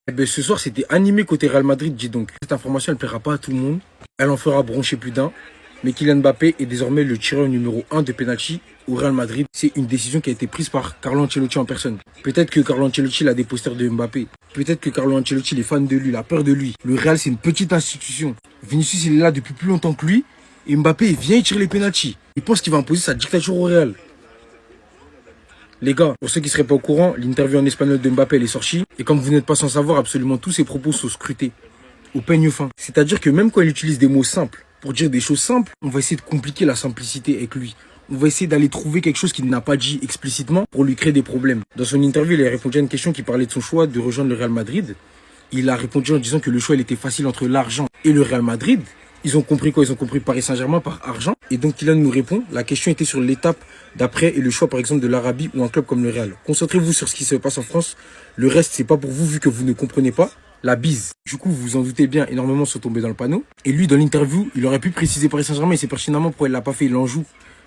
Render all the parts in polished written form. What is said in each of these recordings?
Eh ben, ce soir, c'était animé côté Real Madrid, dis donc. Cette information, elle plaira pas à tout le monde. Elle en fera broncher plus d'un. Mais Kylian Mbappé est désormais le tireur numéro 1 de penalty au Real Madrid. C'est une décision qui a été prise par Carlo Ancelotti en personne. Peut-être que Carlo Ancelotti a des posters de Mbappé. Peut-être que Carlo Ancelotti est fan de lui, il a peur de lui. Le Real, c'est une petite institution. Vinicius, il est là depuis plus longtemps que lui. Et Mbappé, il vient y tirer les penalty. Il pense qu'il va imposer sa dictature au Real. Les gars, pour ceux qui ne seraient pas au courant, l'interview en espagnol de Mbappé, elle est sortie. Et comme vous n'êtes pas sans savoir, absolument tous ses propos sont scrutés. Au peigne fin. C'est-à-dire que même quand il utilise des mots simples, pour dire des choses simples, on va essayer de compliquer la simplicité avec lui. On va essayer d'aller trouver quelque chose qu'il n'a pas dit explicitement pour lui créer des problèmes. Dans son interview, il a répondu à une question qui parlait de son choix de rejoindre le Real Madrid. Il a répondu en disant que le choix il était facile entre l'argent et le Real Madrid. Ils ont compris quoi? Ils ont compris Paris Saint-Germain par argent. Et donc Kylian nous répond, la question était sur l'étape d'après et le choix par exemple de l'Arabie ou un club comme le Real. Concentrez-vous sur ce qui se passe en France. Le reste, c'est pas pour vous vu que vous ne comprenez pas. La bise. Du coup, vous vous en doutez bien, énormément sont tombés dans le panneau. Et lui, dans l'interview, il aurait pu préciser Paris Saint-Germain, il sait pertinemment pourquoi il l'a pas fait, il en joue.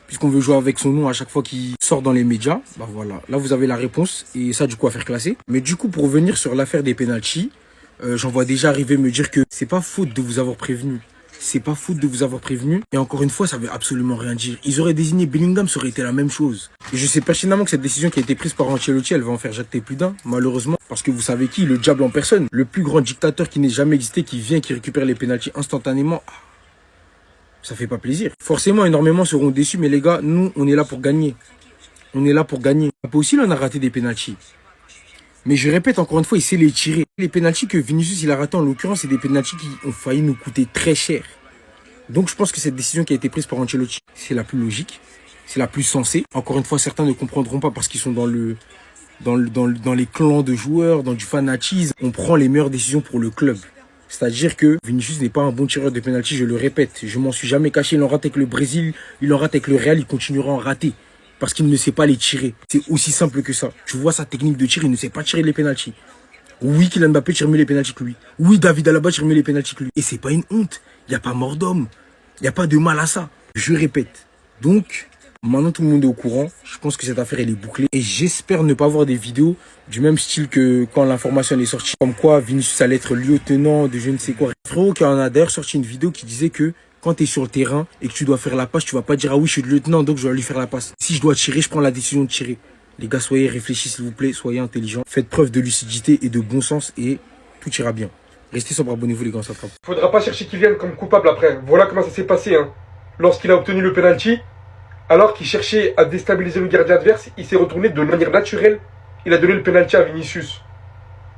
Puisqu'on veut jouer avec son nom à chaque fois qu'il sort dans les médias. Bah voilà, là vous avez la réponse. Et ça, du coup, à faire classer. Mais du coup, pour revenir sur l'affaire des pénaltys, j'en vois déjà arriver me dire que c'est pas faute de vous avoir prévenu. C'est pas faute de vous avoir prévenu. Et encore une fois, ça veut absolument rien dire. Ils auraient désigné Bellingham, ça aurait été la même chose. Et je sais pertinemment que cette décision qui a été prise par Ancelotti, elle va en faire jacter plus d'un, malheureusement. Parce que vous savez qui? Le diable en personne. Le plus grand dictateur qui n'ait jamais existé, qui vient, qui récupère les pénaltys instantanément. Ça fait pas plaisir. Forcément, énormément seront déçus, mais les gars, nous, on est là pour gagner. On est là pour gagner. Mbappé aussi, il en a raté des pénaltys. Mais je répète encore une fois, il sait les tirer. Les pénaltys que Vinicius il a raté en l'occurrence, c'est des pénaltys qui ont failli nous coûter très cher. Donc je pense que cette décision qui a été prise par Ancelotti, c'est la plus logique, c'est la plus sensée. Encore une fois, certains ne comprendront pas parce qu'ils sont dans les clans de joueurs, dans du fanatisme. On prend les meilleures décisions pour le club. C'est-à-dire que Vinicius n'est pas un bon tireur de pénalty, je le répète. Je m'en suis jamais caché, il en rate avec le Brésil, il en rate avec le Real, il continuera à en rater. Parce qu'il ne sait pas les tirer. C'est aussi simple que ça. Tu vois sa technique de tir, il ne sait pas tirer les pénaltys. Oui, Kylian Mbappé tire mieux les pénaltys que lui. Oui, David Alaba tire mieux les pénaltys que lui. Et c'est pas une honte. Il n'y a pas mort d'homme. Il n'y a pas de mal à ça. Je répète. Donc, maintenant tout le monde est au courant. Je pense que cette affaire, elle est bouclée. Et j'espère ne pas voir des vidéos du même style que quand l'information est sortie. Comme quoi, Vinicius allait être lieutenant de je ne sais quoi. Frérot, qui en a d'ailleurs sorti une vidéo qui disait que quand tu es sur le terrain et que tu dois faire la passe, tu vas pas dire « Ah oui, je suis le lieutenant, donc je dois lui faire la passe. » Si je dois tirer, je prends la décision de tirer. Les gars, soyez réfléchis s'il vous plaît, soyez intelligents. Faites preuve de lucidité et de bon sens et tout ira bien. Restez sobre, abonnez-vous les gars, on s'attrape. Faudra pas chercher Kylian comme coupable après. Voilà comment ça s'est passé. Lorsqu'il a obtenu le penalty, alors qu'il cherchait à déstabiliser le gardien adverse, il s'est retourné de manière naturelle. Il a donné le penalty à Vinicius.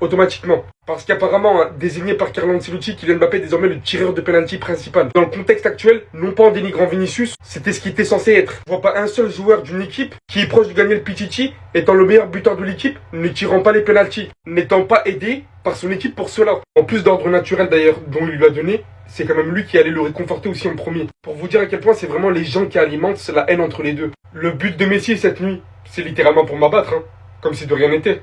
Automatiquement. Parce qu'apparemment, désigné par Carlo Ancelotti, Kylian Mbappé est désormais le tireur de penalty principal. Dans le contexte actuel, non pas en dénigrant Vinicius, c'était ce qui était censé être. Je vois pas un seul joueur d'une équipe qui est proche de gagner le Pichichi, étant le meilleur buteur de l'équipe, ne tirant pas les penaltys, n'étant pas aidé par son équipe pour cela. En plus d'ordre naturel d'ailleurs, dont il lui a donné, c'est quand même lui qui allait le réconforter aussi en premier. Pour vous dire à quel point c'est vraiment les gens qui alimentent la haine entre les deux. Le but de Messi cette nuit, c'est littéralement pour m'abattre, comme si de rien n'était.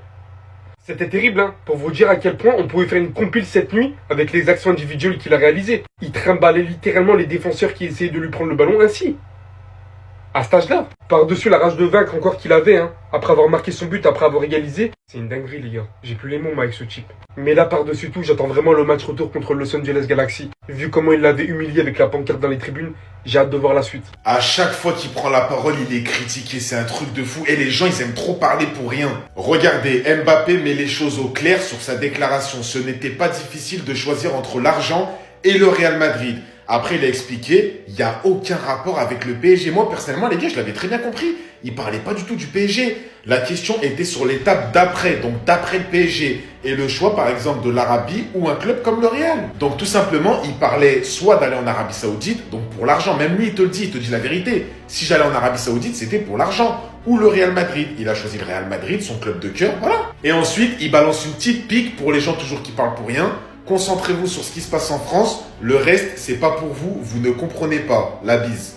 C'était terrible, pour vous dire à quel point on pouvait faire une compile cette nuit avec les actions individuelles qu'il a réalisées. Il trimballait littéralement les défenseurs qui essayaient de lui prendre le ballon ainsi. À cet âge-là. Par-dessus la rage de vaincre encore qu'il avait, après avoir marqué son but, après avoir égalisé. C'est une dinguerie les gars, j'ai plus les mots moi avec ce type. Mais là par-dessus tout, j'attends vraiment le match retour contre Los Angeles Galaxy. Vu comment il l'avait humilié avec la pancarte dans les tribunes, j'ai hâte de voir la suite. À chaque fois qu'il prend la parole, il est critiqué, c'est un truc de fou. Et les gens, ils aiment trop parler pour rien. Regardez, Mbappé met les choses au clair sur sa déclaration. Ce n'était pas difficile de choisir entre l'argent et le Real Madrid. Après, il a expliqué, il n'y a aucun rapport avec le PSG. Moi, personnellement, les gars, je l'avais très bien compris. Il parlait pas du tout du PSG. La question était sur l'étape d'après, donc d'après le PSG. Et le choix, par exemple, de l'Arabie ou un club comme le Real. Donc, tout simplement, il parlait soit d'aller en Arabie Saoudite, donc pour l'argent. Même lui, il te dit la vérité. Si j'allais en Arabie Saoudite, c'était pour l'argent. Ou le Real Madrid. Il a choisi le Real Madrid, son club de cœur, voilà. Et ensuite, il balance une petite pique pour les gens toujours qui parlent pour rien. Concentrez-vous sur ce qui se passe en France. Le reste, c'est pas pour vous. Vous ne comprenez pas. La bise.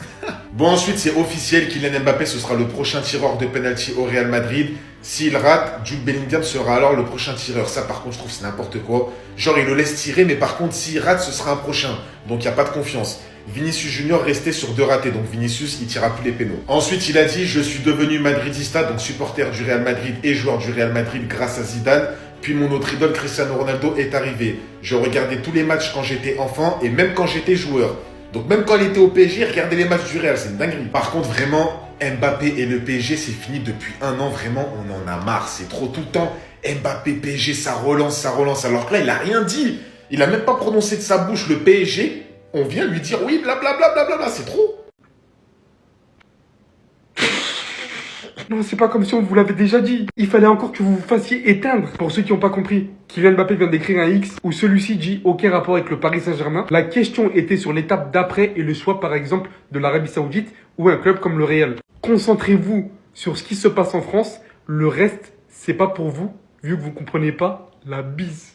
Bon, ensuite, c'est officiel. Kylian Mbappé, ce sera le prochain tireur de penalty au Real Madrid. S'il rate, Jude Bellingham sera alors le prochain tireur. Ça, par contre, je trouve que c'est n'importe quoi. Genre, il le laisse tirer, mais par contre, s'il rate, ce sera un prochain. Donc, il n'y a pas de confiance. Vinicius Junior restait sur 2 ratés, donc Vinicius, il tirera plus les pénaux. Ensuite, il a dit « Je suis devenu madridista, donc supporter du Real Madrid et joueur du Real Madrid grâce à Zidane. Puis mon autre idole, Cristiano Ronaldo, est arrivé. Je regardais tous les matchs quand j'étais enfant et même quand j'étais joueur. Donc même quand il était au PSG, regardez les matchs du Real, c'est une dinguerie. Par contre, vraiment, Mbappé et le PSG, c'est fini depuis 1 an. Vraiment, on en a marre. C'est trop tout le temps. Mbappé, PSG, ça relance. Alors que là, il a rien dit. Il a même pas prononcé de sa bouche le PSG. On vient lui dire oui, blablabla, blablabla. C'est trop. Non, c'est pas comme si on vous l'avait déjà dit. Il fallait encore que vous vous fassiez éteindre. Pour ceux qui n'ont pas compris, Kylian Mbappé vient d'écrire un X où celui-ci dit aucun rapport avec le Paris Saint-Germain. La question était sur l'étape d'après et le choix par exemple de l'Arabie Saoudite ou un club comme le Real. Concentrez-vous sur ce qui se passe en France. Le reste, c'est pas pour vous, vu que vous comprenez pas la bise.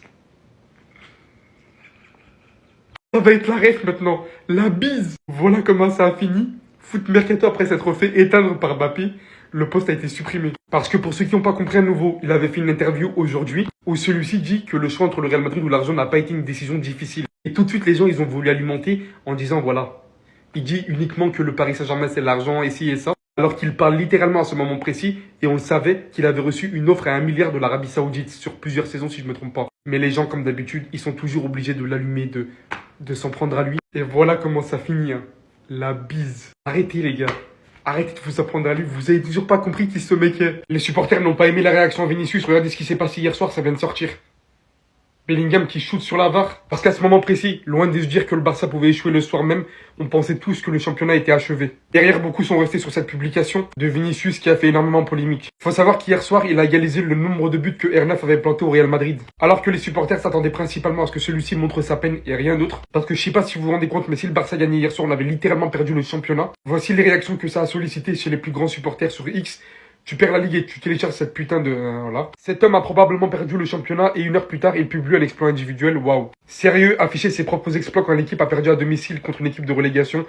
Ça va être la ref maintenant. La bise. Voilà comment ça a fini. Foot Mercato après s'être fait éteindre par Mbappé. Le post a été supprimé. Parce que pour ceux qui n'ont pas compris à nouveau, il avait fait une interview aujourd'hui où celui-ci dit que le choix entre le Real Madrid ou l'argent n'a pas été une décision difficile. Et tout de suite, les gens, ils ont voulu alimenter en disant voilà, il dit uniquement que le Paris Saint-Germain c'est l'argent et ci et ça. Alors qu'il parle littéralement à ce moment précis et on le savait qu'il avait reçu une offre à 1 milliard de l'Arabie Saoudite sur plusieurs saisons si je ne me trompe pas. Mais les gens, comme d'habitude, ils sont toujours obligés de l'allumer, de s'en prendre à lui. Et voilà comment ça finit, hein. La bise. Arrêtez les gars. Arrêtez de vous apprendre à lui, vous avez toujours pas compris qui ce mec est. Les supporters n'ont pas aimé la réaction à Vinicius, regardez ce qui s'est passé hier soir, ça vient de sortir. Bellingham qui shoot sur la VAR. Parce qu'à ce moment précis, loin de se dire que le Barça pouvait échouer le soir même, on pensait tous que le championnat était achevé. Derrière, beaucoup sont restés sur cette publication de Vinicius qui a fait énormément polémique. Faut savoir qu'hier soir, il a égalisé le nombre de buts que R9 avait planté au Real Madrid. Alors que les supporters s'attendaient principalement à ce que celui-ci montre sa peine et rien d'autre. Parce que je sais pas si vous vous rendez compte, mais si le Barça gagnait hier soir, on avait littéralement perdu le championnat. Voici les réactions que ça a sollicité chez les plus grands supporters sur X. Tu perds la ligue et tu télécharges cette putain de... voilà. Cet homme a probablement perdu le championnat et 1 heure plus tard, il publie un exploit individuel. Waouh. Sérieux, afficher ses propres exploits quand l'équipe a perdu à domicile contre une équipe de relégation.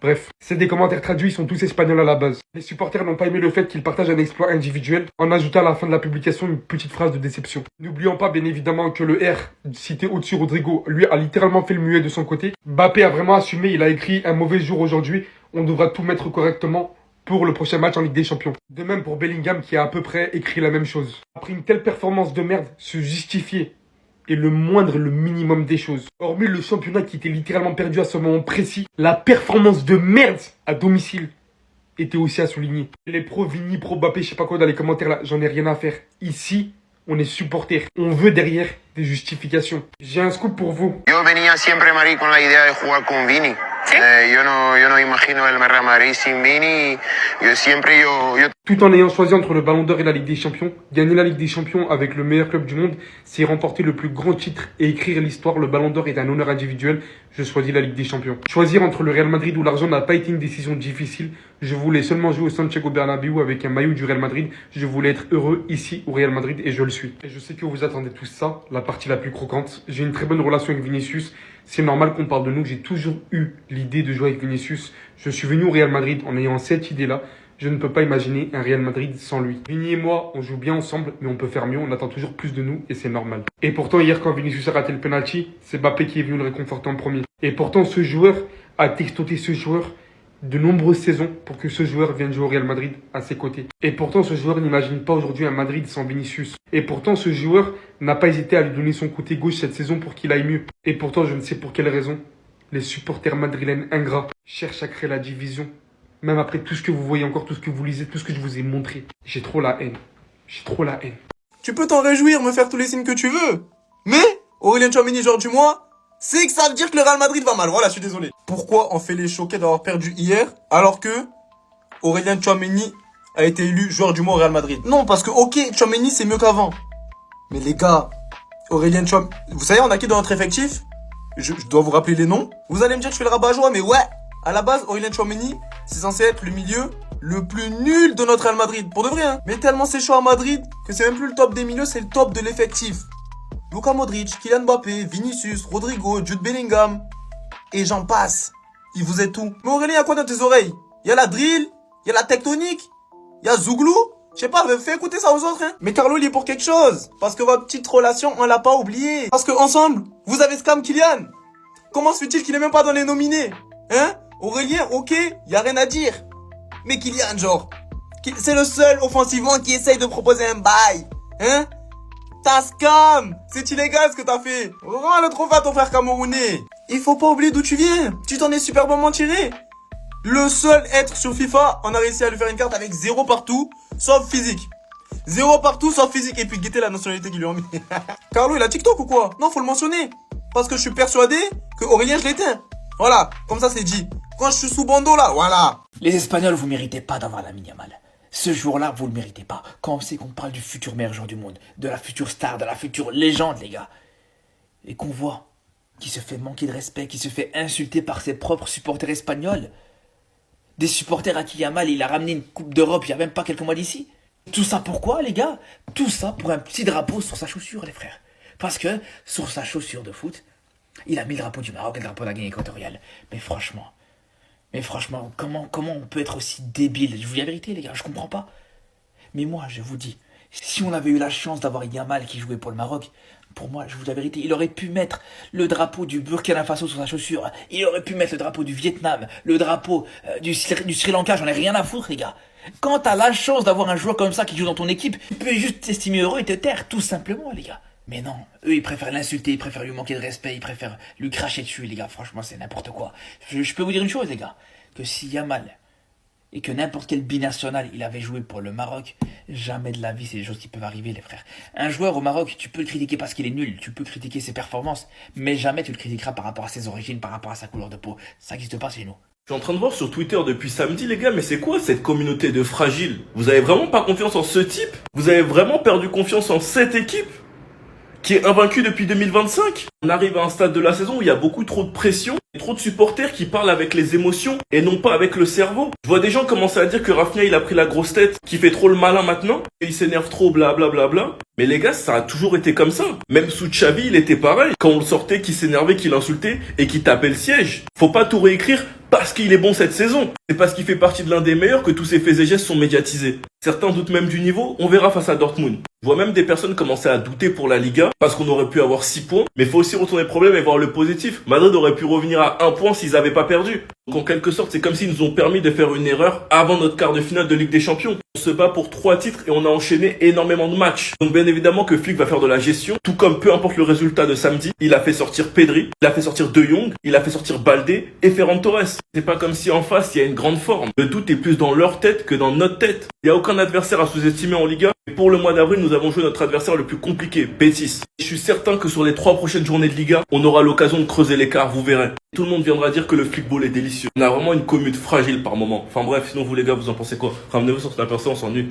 Bref, c'est des commentaires traduits, ils sont tous espagnols à la base. Les supporters n'ont pas aimé le fait qu'il partage un exploit individuel en ajoutant à la fin de la publication une petite phrase de déception. N'oublions pas bien évidemment que le R, cité au-dessus Rodrigo, lui a littéralement fait le muet de son côté. Mbappé a vraiment assumé, il a écrit un mauvais jour aujourd'hui, on devra tout mettre correctement pour le prochain match en Ligue des Champions. De même pour Bellingham qui a à peu près écrit la même chose. Après une telle performance de merde, se justifier est le moindre, le minimum des choses. Hormis le championnat qui était littéralement perdu à ce moment précis, la performance de merde à domicile était aussi à souligner. Les pros Vini, pro Mbappé, je sais pas quoi dans les commentaires là, j'en ai rien à faire. Ici, on est supporter. On veut derrière des justifications. J'ai un scoop pour vous. Yo venía siempre, Marí, con la idea de jugar con Vini. ¿Sí? Yo no imagino el Real Madrid sin Vini. Yo Tout en ayant choisi entre le Ballon d'Or et la Ligue des Champions, gagner la Ligue des Champions avec le meilleur club du monde, c'est remporter le plus grand titre et écrire l'histoire. Le Ballon d'Or est un honneur individuel. Je choisis la Ligue des Champions. Choisir entre le Real Madrid ou l'argent n'a pas été une décision difficile. Je voulais seulement jouer au Santiago Bernabéu avec un maillot du Real Madrid. Je voulais être heureux ici au Real Madrid et je le suis. Et je sais que vous attendez tous ça, la partie la plus croquante. J'ai une très bonne relation avec Vinicius. C'est normal qu'on parle de nous. J'ai toujours eu l'idée de jouer avec Vinicius. Je suis venu au Real Madrid en ayant cette idée-là. Je ne peux pas imaginer un Real Madrid sans lui. Vini et moi, on joue bien ensemble, mais on peut faire mieux. On attend toujours plus de nous et c'est normal. Et pourtant, hier, quand Vinicius a raté le penalty, c'est Mbappé qui est venu le réconforter en premier. Et pourtant, ce joueur a textoté ce joueur de nombreuses saisons pour que ce joueur vienne jouer au Real Madrid à ses côtés. Et pourtant, ce joueur n'imagine pas aujourd'hui un Madrid sans Vinicius. Et pourtant, ce joueur n'a pas hésité à lui donner son côté gauche cette saison pour qu'il aille mieux. Et pourtant, je ne sais pour quelle raison, les supporters madrilènes ingrats cherchent à créer la division. Même après tout ce que vous voyez encore, tout ce que vous lisez, tout ce que je vous ai montré. J'ai trop la haine. J'ai trop la haine. Tu peux t'en réjouir, me faire tous les signes que tu veux. Mais, Aurélien Tchouaméni, joueur du mois, c'est que ça veut dire que le Real Madrid va mal. Voilà, je suis désolé. Pourquoi on fait les choqués d'avoir perdu hier, alors que Aurélien Tchouaméni a été élu joueur du mois au Real Madrid? Non, parce que, ok, Tchouaméni, c'est mieux qu'avant. Mais les gars, Aurélien Tchouaméni... Vous savez, on a qui dans notre effectif? Je dois vous rappeler les noms. Vous allez me dire que je fais le rabat-joie, mais ouais. À la base, Aurélien Tchouaméni, c'est censé être le milieu le plus nul de notre Real Madrid. Pour de vrai, hein. Mais tellement c'est chaud à Madrid que c'est même plus le top des milieux, c'est le top de l'effectif. Luka Modric, Kylian Mbappé, Vinicius, Rodrigo, Jude Bellingham. Et j'en passe. Il vous est tout. Mais Aurélien, y a quoi dans tes oreilles? Y a la drill, y a la tectonique, y a Zouglou. Je sais pas, fais écouter ça aux autres, hein. Mais Carlo, il est pour quelque chose. Parce que votre petite relation, on l'a pas oublié. Parce que ensemble, vous avez scam Kylian. Comment se fait-il qu'il est même pas dans les nominés? Hein? Aurélien, ok, y a rien à dire. Mais Kylian, genre, c'est le seul offensivement qui essaye de proposer un bail. Hein? T'as scam. C'est illégal ce que t'as fait. Rends le trophée à ton frère camerounais. Il faut pas oublier d'où tu viens. Tu t'en es superbement tiré. Le seul être sur FIFA, on a réussi à lui faire une carte avec 0 partout, sauf physique. 0 partout, sauf physique. Et puis guettez la nationalité qu'ils lui ont mis. Carlo, il a TikTok ou quoi? Non, faut le mentionner. Parce que je suis persuadé que Aurélien, je l'éteins. Voilà, comme ça c'est dit. Quand je suis sous bandeau là, voilà. Les Espagnols, vous méritez pas d'avoir Lamine Yamal. Ce jour-là, vous le méritez pas. Quand on sait qu'on parle du futur meilleur joueur du monde, de la future star, de la future légende, les gars. Et qu'on voit qu'il se fait manquer de respect, qu'il se fait insulter par ses propres supporters espagnols. Des supporters à qui Yamal, il a ramené une coupe d'Europe il y a même pas quelques mois d'ici. Tout ça pourquoi, les gars? Tout ça pour un petit drapeau sur sa chaussure, les frères. Parce que, sur sa chaussure de foot, il a mis le drapeau du Maroc et le drapeau de la Guinée équatoriale. Mais franchement, comment on peut être aussi débile? Je vous dis la vérité, les gars, je comprends pas. Mais moi, je vous dis, si on avait eu la chance d'avoir Yamal qui jouait pour le Maroc, pour moi, je vous dis la vérité, il aurait pu mettre le drapeau du Burkina Faso sur sa chaussure. Il aurait pu mettre le drapeau du Vietnam, le drapeau du Sri Lanka. J'en ai rien à foutre, les gars. Quand t'as la chance d'avoir un joueur comme ça qui joue dans ton équipe, tu peux juste t'estimer heureux et te taire, tout simplement, les gars. Mais non, eux, ils préfèrent l'insulter, ils préfèrent lui manquer de respect, ils préfèrent lui cracher dessus, les gars. Franchement, c'est n'importe quoi. Je peux vous dire une chose, les gars, que si Yamal et que n'importe quel binational il avait joué pour le Maroc, jamais de la vie c'est des choses qui peuvent arriver, les frères. Un joueur au Maroc, tu peux le critiquer parce qu'il est nul, tu peux critiquer ses performances, mais jamais tu le critiqueras par rapport à ses origines, par rapport à sa couleur de peau. Ça n'existe pas chez nous. Je suis en train de voir sur Twitter depuis samedi, les gars, mais c'est quoi cette communauté de fragiles? Vous avez vraiment pas confiance en ce type? Vous avez vraiment perdu confiance en cette équipe qui est invaincue depuis 2025? On arrive à un stade de la saison où il y a beaucoup trop de pression, et trop de supporters qui parlent avec les émotions et non pas avec le cerveau. Je vois des gens commencer à dire que Rafinha il a pris la grosse tête, qu'il fait trop le malin maintenant, et il s'énerve trop, blablabla. Mais les gars, ça a toujours été comme ça. Même sous Xavi, il était pareil. Quand on le sortait, qu'il s'énervait, qu'il insultait et qu'il tapait le siège. Faut pas tout réécrire parce qu'il est bon cette saison. C'est parce qu'il fait partie de l'un des meilleurs que tous ses faits et gestes sont médiatisés. Certains doutent même du niveau, on verra face à Dortmund. Je vois même des personnes commencer à douter pour la Liga parce qu'on aurait pu avoir 6 points. Mais faut aussi retourner le problème et voir le positif. Madrid aurait pu revenir à 1 point s'ils avaient pas perdu. Donc en quelque sorte, c'est comme s'ils nous ont permis de faire une erreur avant notre quart de finale de Ligue des Champions. On se bat pour 3 titres et on a enchaîné énormément de matchs. Donc bien évidemment que Flick va faire de la gestion. Tout comme peu importe le résultat de samedi, il a fait sortir Pedri, il a fait sortir De Jong, il a fait sortir Baldé et Ferran Torres. C'est pas comme si en face il y a une grande forme. Le doute est plus dans leur tête que dans notre tête. Il y a aucun adversaire à sous-estimer en Liga. Et pour le mois d'avril, nous avons joué notre adversaire le plus compliqué, Betis. Je suis certain que sur les 3 prochaines journées de Liga, on aura l'occasion de creuser l'écart, vous verrez. Tout le monde viendra dire que le flickball est délicieux. On a vraiment une commune fragile par moment. Enfin bref, sinon vous les gars, vous en pensez quoi? Ramenez-vous sur cette personne, on s'ennuie.